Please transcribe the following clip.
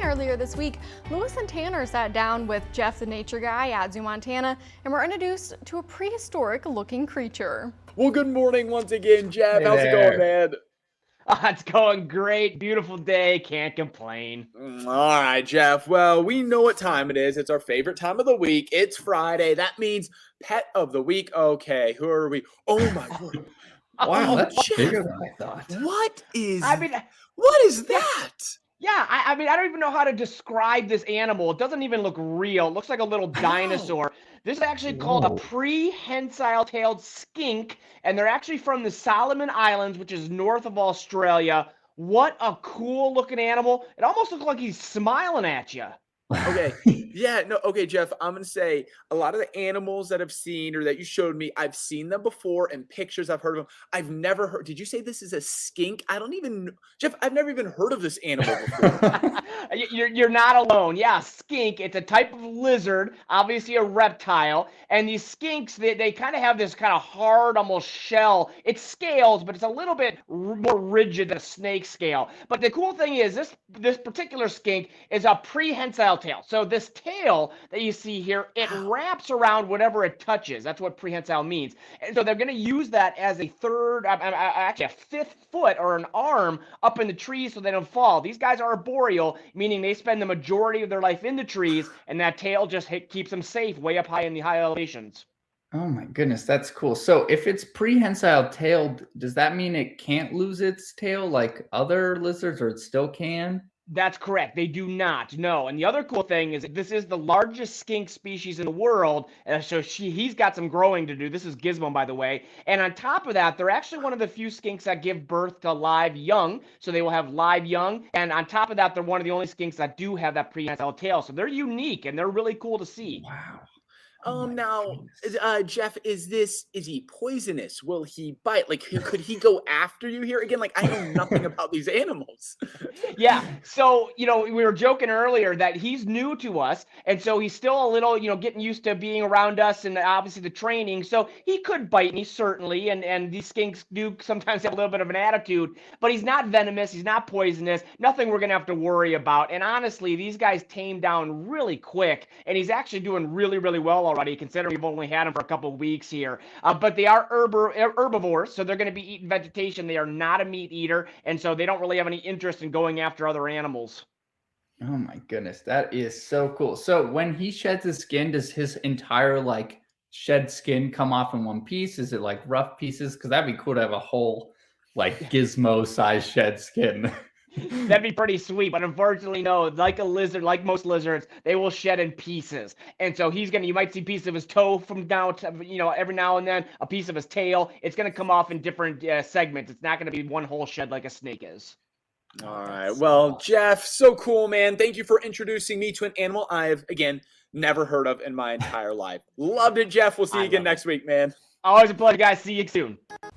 earlier this week, Lewis and Tanner sat down with Jeff the nature guy at ZooMontana and were introduced to a prehistoric looking creature. Well, good morning once again, Jeff. Hey How's it going, there. man? It's going great. Beautiful day. Can't complain. All right, Jeff. Well, we know what time it is. It's our favorite time of the week. It's Friday. That means pet of the week. Okay, who are we? Oh my word. Wow, Oh, that's Jeff. bigger than I thought. What is I that? I don't even know how to describe this animal. It doesn't even look real. It looks like a little dinosaur. This is actually called a Whoa. prehensile-tailed skink, and they're actually from the Solomon Islands, which is north of Australia. What a cool-looking animal. It almost looks like he's smiling at you. Okay. Yeah, no, okay, Jeff, I'm going to say a lot of the animals that I've seen or that you showed me, I've seen them before in pictures. I've heard of them. I've never heard. Did you say this is a skink? I don't even, Jeff, I've never even heard of this animal before. You're not alone. Yeah, skink. It's a type of lizard, obviously a reptile. And these skinks, they kind of have this kind of hard, almost shell. It's scales, but it's a little bit more rigid than a snake scale. But the cool thing is this particular skink is a prehensile tail. So this tail that you see here, it wraps around whatever it touches. That's what prehensile means. And so they're going to use that as a actually a fifth foot or an arm up in the trees so they don't fall. These guys are arboreal, meaning they spend the majority of their life in the trees, and that tail just keeps them safe way up high in the high elevations. Oh my goodness, that's cool. So if it's prehensile tailed, does that mean it can't lose its tail like other lizards, or it still can? That's correct. They do not. No. And the other cool thing is that this is the largest skink species in the world. So he's got some growing to do. This is Gizmo, by the way. And on top of that, they're actually one of the few skinks that give birth to live young. So they will have live young. And on top of that, they're one of the only skinks that do have that prehensile tail. So they're unique and they're really cool to see. Wow. Oh my Now, goodness. Jeff, is he poisonous? Will he bite? Like, could he go after you here again? Like, I know nothing about these animals. Yeah. So, we were joking earlier that he's new to us. And so he's still a little, getting used to being around us and obviously the training. So he could bite me, certainly. And these skinks do sometimes have a little bit of an attitude, but he's not venomous. He's not poisonous. Nothing we're going to have to worry about. And honestly, these guys tame down really quick. And he's actually doing really, really well already, considering we've only had him for a couple of weeks here. But they are herbivores, so they're going to be eating vegetation. They are not a meat eater, and so they don't really have any interest in going after other animals. Oh my goodness, that is so cool. So when he sheds his skin, does his entire shed skin come off in one piece? Is it like rough pieces? Because that'd be cool to have a whole gizmo size shed skin. That'd be pretty sweet, but unfortunately, no. Like a lizard, like most lizards, they will shed in pieces. And so you might see pieces of his toe from down to, every now and then, a piece of his tail. It's going to come off in different segments. It's not going to be one whole shed like a snake is. All right. Well, Jeff, so cool, man. Thank you for introducing me to an animal I've, again, never heard of in my entire life. Loved it, Jeff. We'll see you again next week, man. Always a pleasure, guys. See you soon.